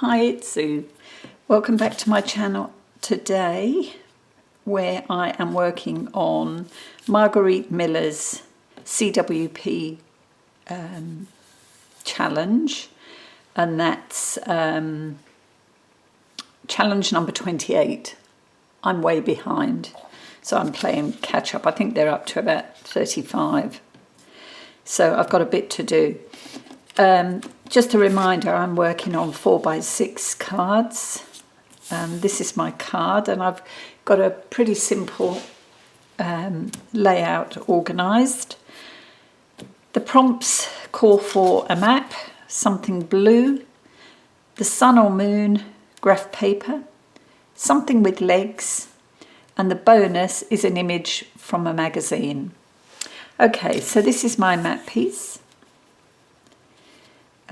Hi, it's Sue. Welcome back to my channel today, where I am working on Margarete Miller's CWP challenge, and that's challenge number 28. I'm way behind, so I'm playing catch up. I think they're up to about 35, so I've got a bit to do. Just a reminder, I'm working on 4x6 cards. This is my card, and I've got a pretty simple layout organised. The prompts call for a map, something blue, the sun or moon, graph paper, something with legs, and the bonus is an image from a magazine. Okay, so this is my map piece.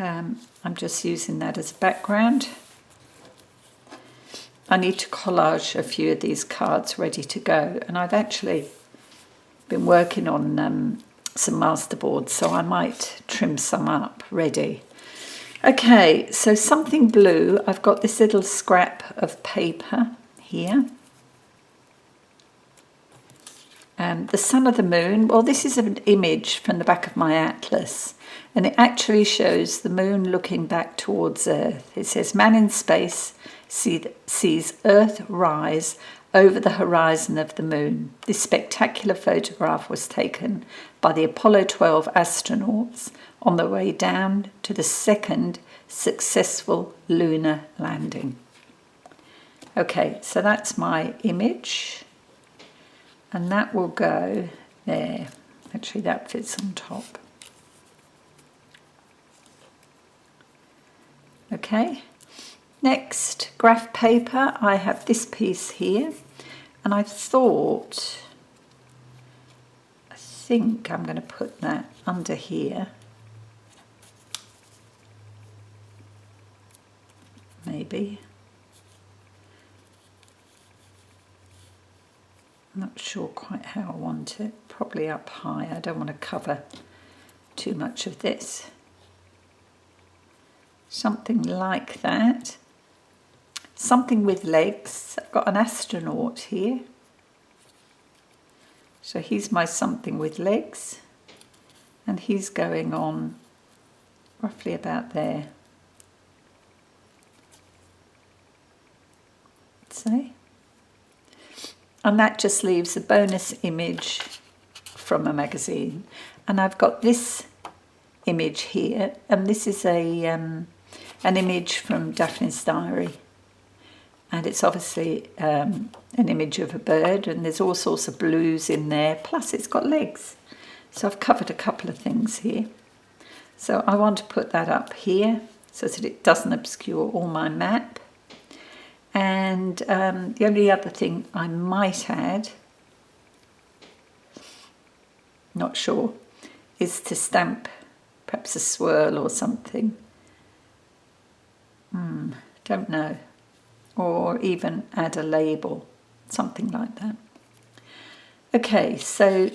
I'm just using that as a background. I need to collage a few of these cards ready to go, and I've actually been working on some masterboards, so I might trim some up ready. Okay, so something blue. I've got this little scrap of paper here. The sun or the moon, well, this is an image from the back of my atlas, and it actually shows the moon looking back towards Earth. It says, "Man in space sees Earth rise over the horizon of the moon. This spectacular photograph was taken by the Apollo 12 astronauts on their way down to the second successful lunar landing." Okay, so that's my image. And that will go there. Actually, that fits on top. Okay. Next, graph paper. I have this piece here. And I think I'm going to put that under here. Maybe. Not sure quite how I want it. Probably up high. I don't want to cover too much of this. Something like that. Something with legs. I've got an astronaut here. So he's my something with legs. And he's going on roughly about there. Say. And that just leaves a bonus image from a magazine. And I've got this image here, and this is an image from Daphne's diary. And it's obviously an image of a bird, and there's all sorts of blues in there, plus it's got legs. So I've covered a couple of things here. So I want to put that up here so that it doesn't obscure all my map. And the only other thing I might add, not sure, is to stamp perhaps a swirl or something. Don't know. Or even add a label, something like that. Okay, so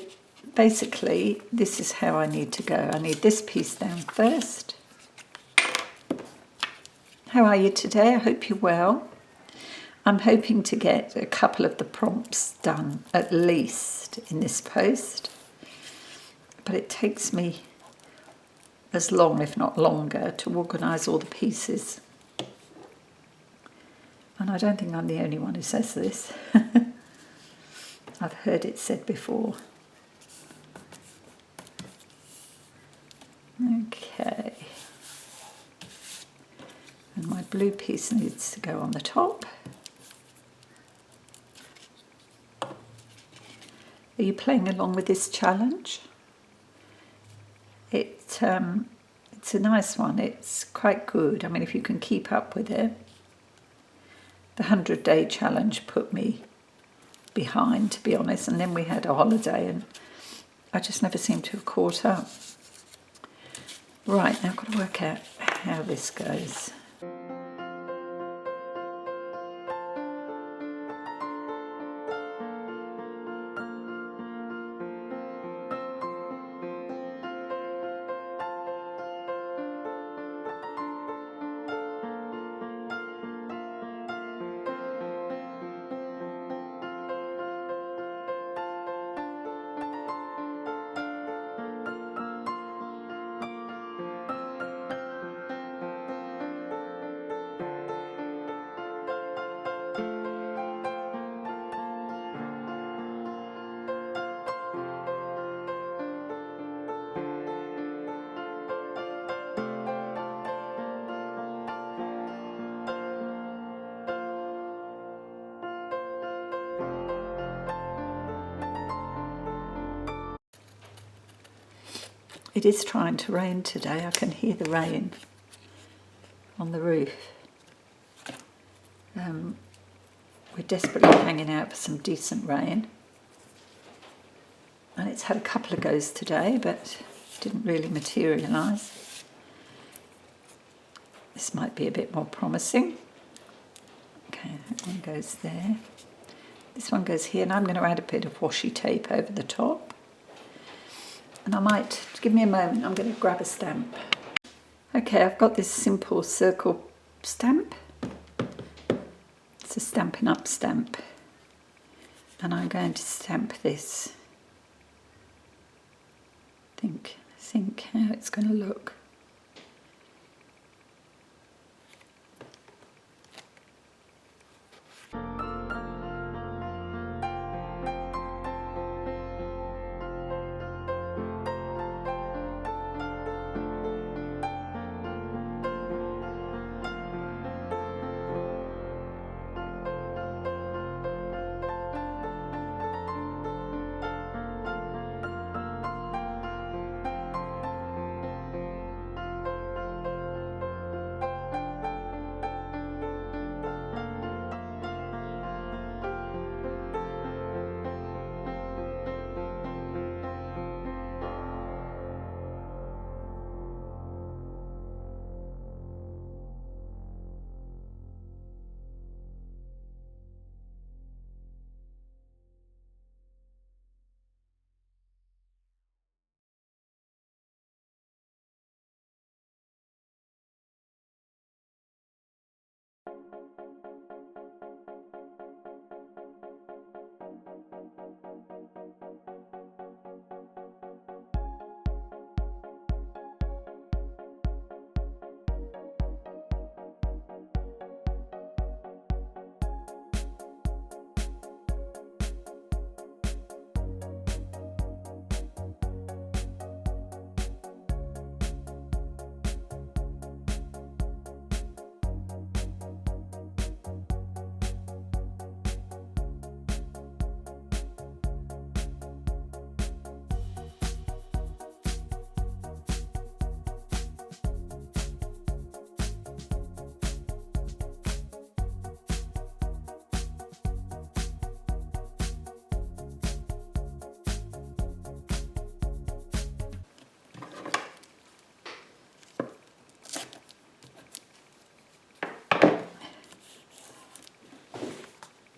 basically this is how I need to go. I need this piece down first. How are you today? I hope you're well. I'm hoping to get a couple of the prompts done, at least, in this post. But it takes me as long, if not longer, to organise all the pieces. And I don't think I'm the only one who says this. I've heard it said before. Okay. And my blue piece needs to go on the top. Are you playing along with this challenge? It's a nice one. It's quite good. I mean, if you can keep up with it. The 100-day challenge put me behind, to be honest, and then we had a holiday, and I just never seem to have caught up. Right, now I've got to work out how this goes. It is trying to rain today. I can hear the rain on the roof. We're desperately hanging out for some decent rain. And it's had a couple of goes today, but didn't really materialise. This might be a bit more promising. Okay, that one goes there. This one goes here, and I'm going to add a bit of washi tape over the top. And I might, give me a moment, I'm going to grab a stamp. Okay, I've got this simple circle stamp. It's a Stampin' Up stamp. And I'm going to stamp this. Think how it's going to look.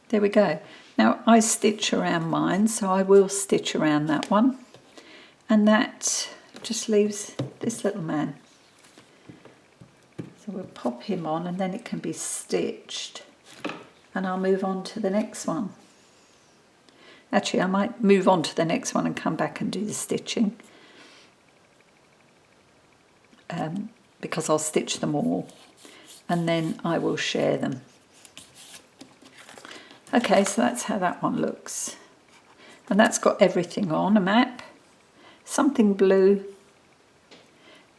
There we go. Now I stitch around mine, so I will stitch around that one. And that just leaves this little man. So we'll pop him on and then it can be stitched. And I'll move on to the next one. Actually, I might move on to the next one and come back and do the stitching. Because I'll stitch them all. And then I will share them. Okay, so that's how that one looks. And that's got everything on, a map, something blue,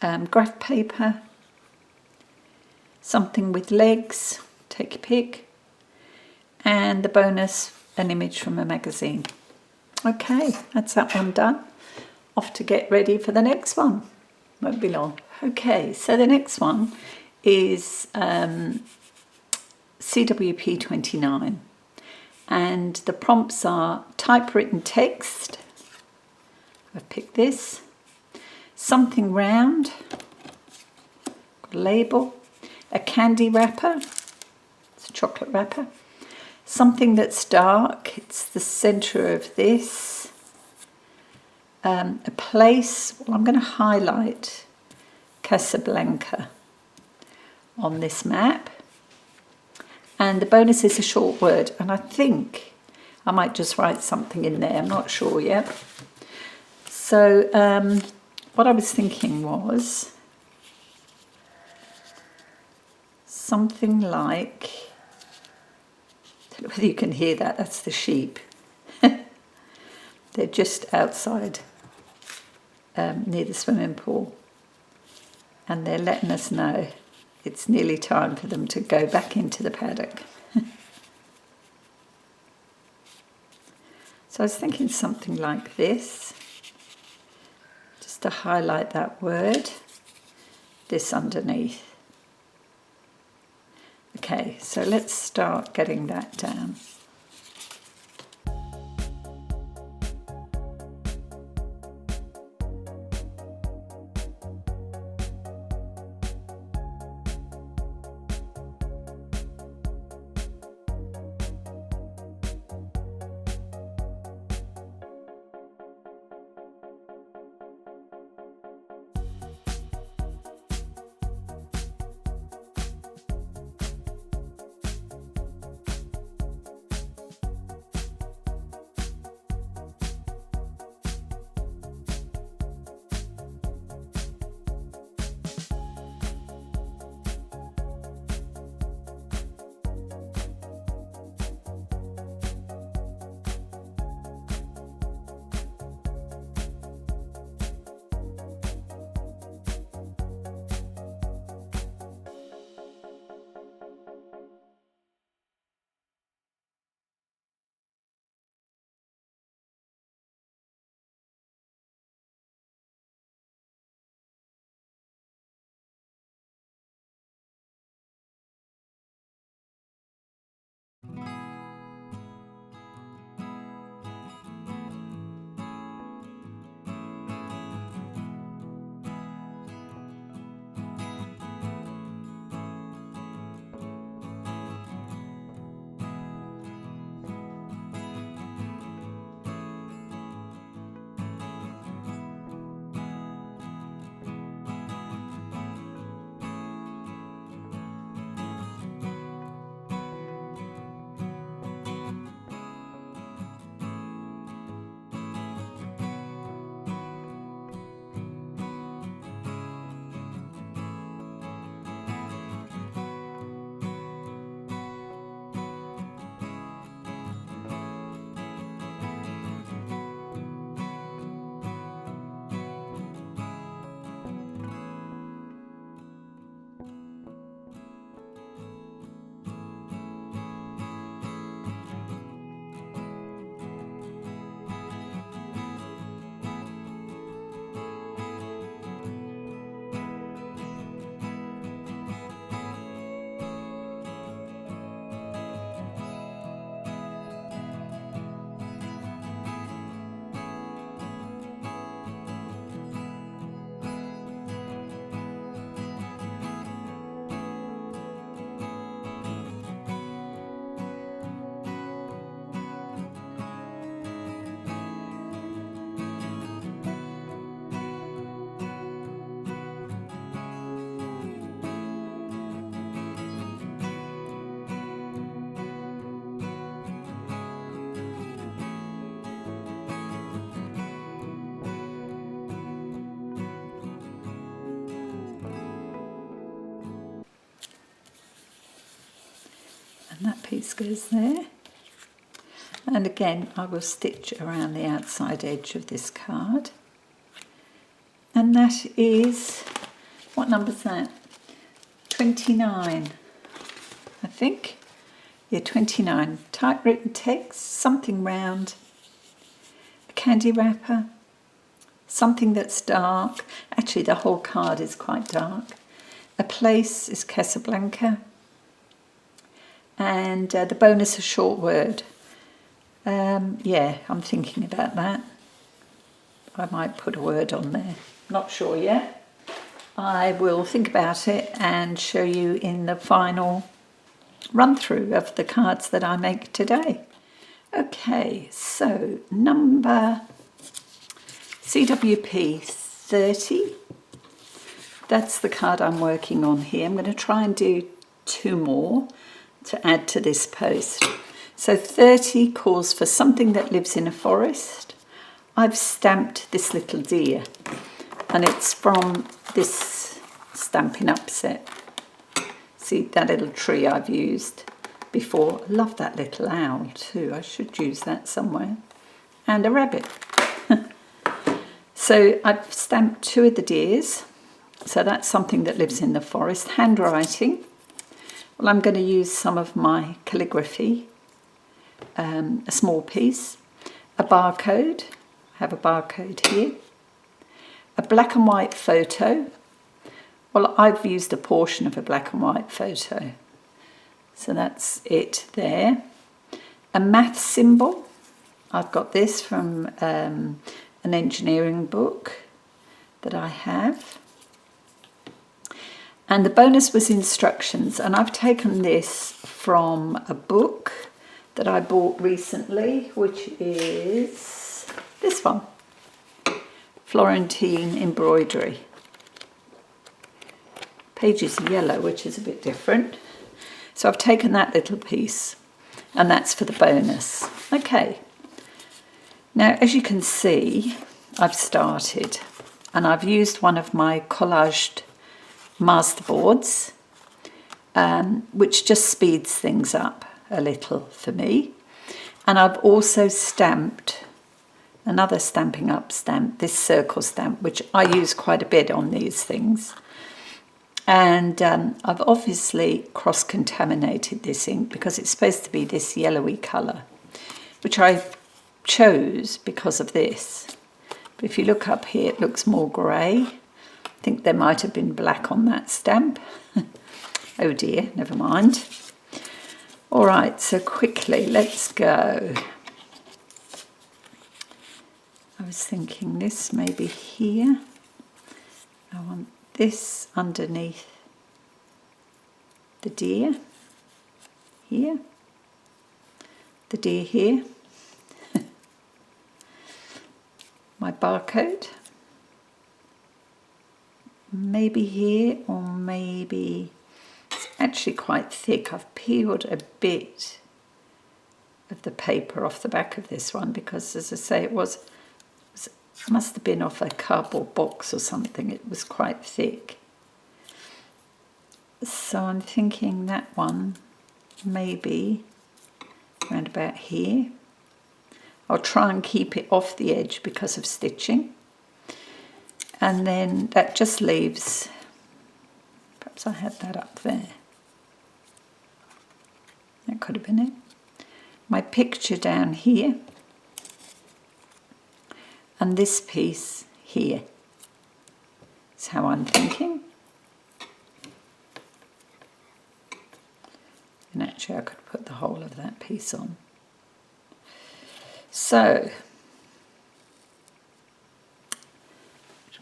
graph paper, something with legs, take your pick, and the bonus, an image from a magazine. Okay, that's that one done. Off to get ready for the next one. Won't be long. Okay, so the next one is CWP 29. And the prompts are typewritten text. I've picked this. Something round. Got a label. A candy wrapper. It's a chocolate wrapper. Something that's dark. It's the centre of this. A place. Well, I'm going to highlight Casablanca on this map. And the bonus is a short word, and I think I might just write something in there. I'm not sure yet. So what I was thinking was something like, I don't know whether you can hear that, that's the sheep. They're just outside near the swimming pool, and they're letting us know it's nearly time for them to go back into the paddock. So I was thinking something like this. Just to highlight that word, this underneath. Okay, so let's start getting that down. And that piece goes there. And again, I will stitch around the outside edge of this card. And that is, what number's that? 29, I think. Yeah, 29. Typewritten text, something round, a candy wrapper, something that's dark. Actually, the whole card is quite dark. A place is Casablanca. And the bonus, a short word. Yeah, I'm thinking about that. I might put a word on there. Not sure yet. I will think about it and show you in the final run through of the cards that I make today. Okay, so number CWP 30. That's the card I'm working on here. I'm going to try and do 2 more to add to this post. So 30 calls for something that lives in a forest. I've stamped this little deer, and it's from this Stampin' Up set. See that little tree I've used before. I love that little owl too. I should use that somewhere. And a rabbit. So I've stamped 2 of the deers. So that's something that lives in the forest. Handwriting. Well, I'm going to use some of my calligraphy. A small piece. A barcode. I have a barcode here. a black and white photo. Well, I've used a portion of a black and white photo. So that's it there. A math symbol. I've got this from an engineering book that I have. And the bonus was instructions. And I've taken this from a book that I bought recently, which is this one, Florentine Embroidery. Page is yellow, which is a bit different. So I've taken that little piece, and that's for the bonus. Okay. Now, as you can see, I've started, and I've used one of my collaged masterboards, which just speeds things up a little for me. And I've also stamped another Stampin' Up stamp, this circle stamp, which I use quite a bit on these things. And I've obviously cross-contaminated this ink because it's supposed to be this yellowy colour, which I chose because of this. But if you look up here, it looks more grey. I think there might have been black on that stamp. Oh dear, never mind. All right, so quickly, let's go. I was thinking this maybe here. I want this underneath the deer here, the deer here, my barcode, maybe here, or maybe it's actually quite thick. I've peeled a bit of the paper off the back of this one because, as I say, it must have been off a cardboard box or something. It was quite thick. So I'm thinking that one maybe around about here. I'll try and keep it off the edge because of stitching. And then that just leaves, perhaps I had that up there. That could have been it. My picture down here. And this piece here is how I'm thinking. And actually I could put the whole of that piece on. So,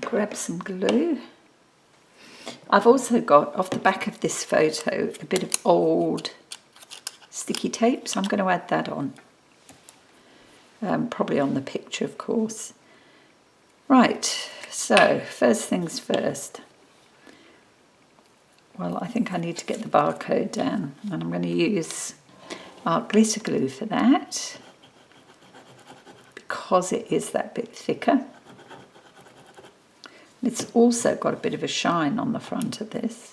grab some glue. I've also got, off the back of this photo, a bit of old sticky tape, so I'm going to add that on. Probably on the picture, of course. Right, so first things first. Well, I think I need to get the barcode down, and I'm going to use art glitter glue for that because it is that bit thicker. It's also got a bit of a shine on the front of this.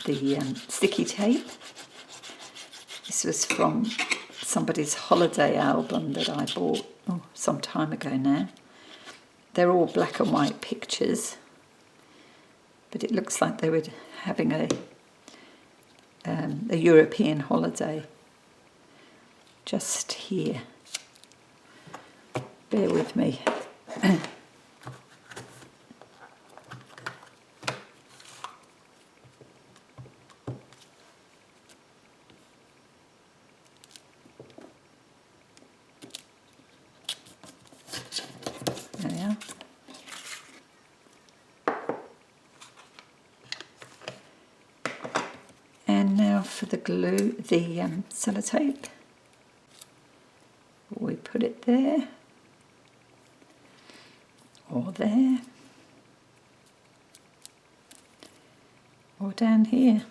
The sticky tape. This was from somebody's holiday album that I bought some time ago now. They're all black and white pictures, but it looks like they were having a European holiday just here. Bear with me. the glue, the sellotape. We put it there, or there, or down here.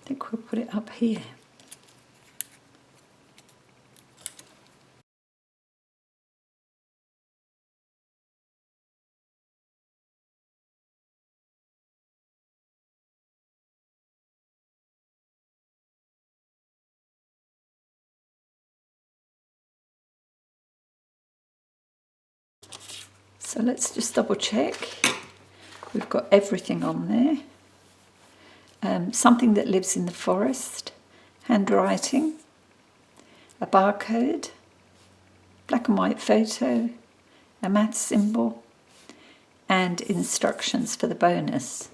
I think we'll put it up here. So let's just double check. We've got everything on there. Something that lives in the forest, handwriting, a barcode, black and white photo, a math symbol, and instructions for the bonus.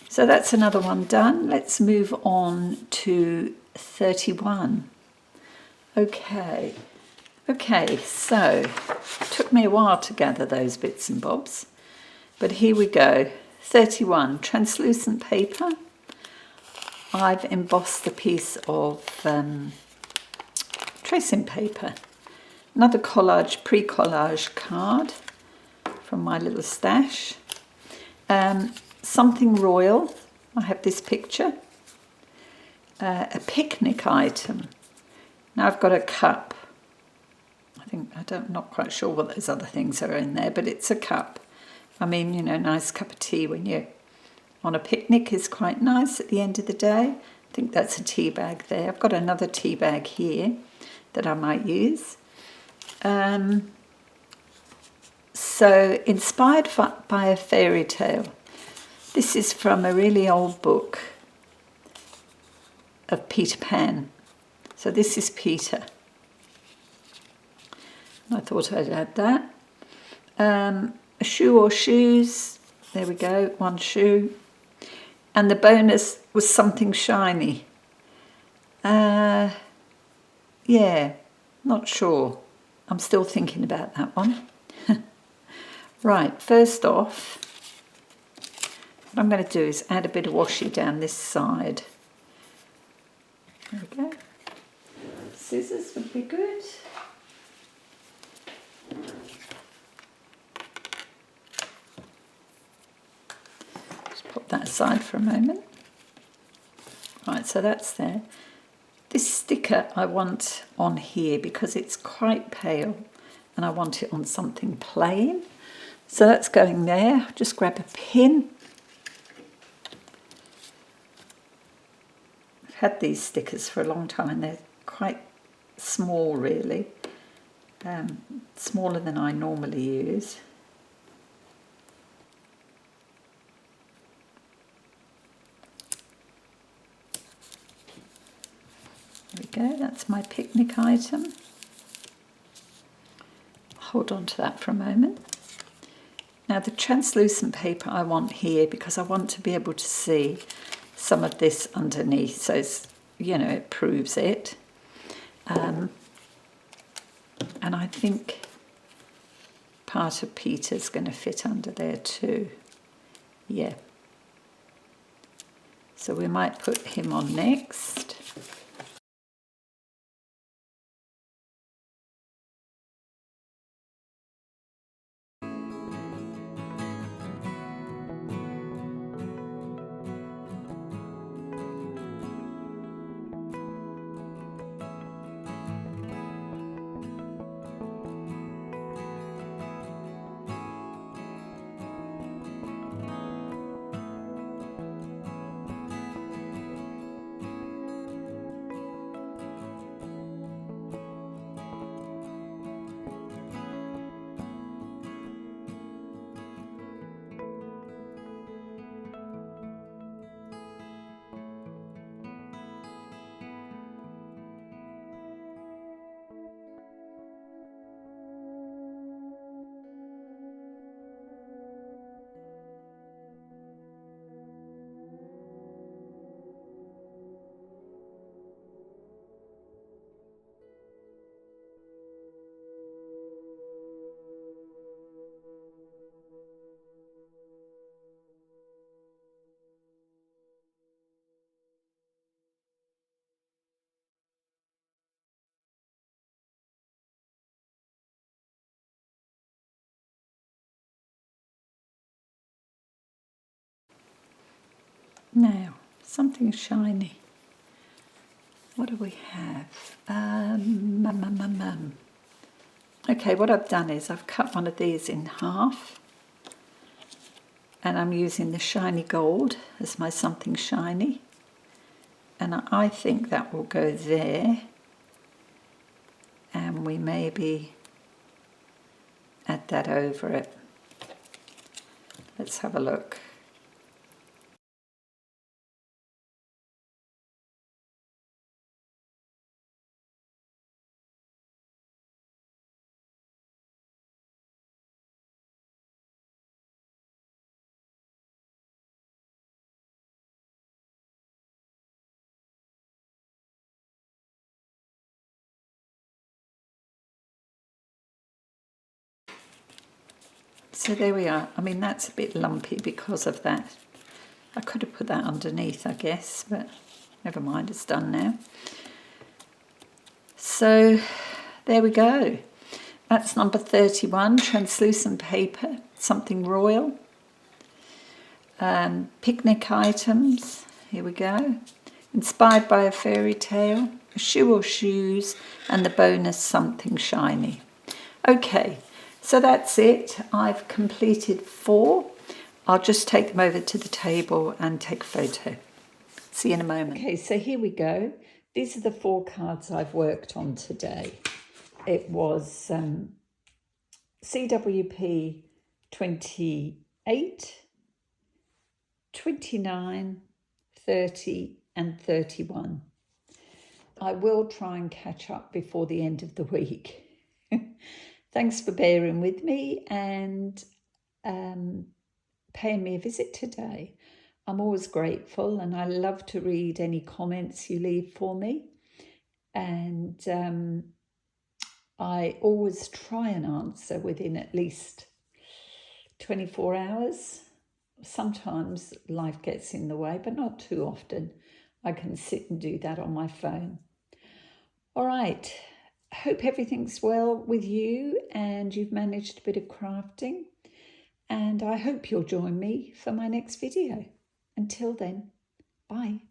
So that's another one done. Let's move on to 31. Okay, so it took me a while to gather those bits and bobs, but here we go. 31, translucent paper. I've embossed a piece of tracing paper. Another collage, pre-collage card from my little stash. Something royal. I have this picture. A picnic item. Now I've got a cup. I'm not quite sure what those other things are in there, but it's a cup. I mean, you know, nice cup of tea when you're on a picnic is quite nice at the end of the day. I think that's a tea bag there. I've got another tea bag here that I might use. So, inspired by a fairy tale. This is from a really old book of Peter Pan. So this is Peter. I thought I'd add that. A shoe or shoes. There we go, one shoe. And the bonus was something shiny. Yeah, not sure. I'm still thinking about that one. Right, first off, what I'm going to do is add a bit of washi down this side. There we go. Scissors would be good. Just put that aside for a moment. Right, so that's there. This sticker I want on here because it's quite pale and I want it on something plain. So that's going there. Just grab a pin. I've had these stickers for a long time and they're quite small really. Smaller than I normally use. There we go, that's my picnic item. Hold on to that for a moment. Now the translucent paper I want here because I want to be able to see some of this underneath, so it's, you know, it proves it. And I think part of Peter's going to fit under there too. Yeah. So we might put him on next. Now, something shiny. What do we have? Okay, what I've done is I've cut one of these in half, and I'm using the shiny gold as my something shiny, and I think that will go there, and we maybe add that over it. Let's have a look. So there we are. I mean, that's a bit lumpy because of that. I could have put that underneath, I guess, but never mind, it's done now. So there we go. That's number 31, translucent paper, something royal. Picnic items, here we go. Inspired by a fairy tale, a shoe or shoes, and the bonus something shiny. Okay, so that's it. I've completed 4. I'll just take them over to the table and take a photo. See you in a moment. Okay, so here we go. These are the 4 cards I've worked on today. It was CWP 28, 29, 30 and 31. I will try and catch up before the end of the week. Thanks for bearing with me and paying me a visit today. I'm always grateful, and I love to read any comments you leave for me. And I always try and answer within at least 24 hours. Sometimes life gets in the way, but not too often. I can sit and do that on my phone. All right. Hope everything's well with you and you've managed a bit of crafting. And I hope you'll join me for my next video. Until then, bye.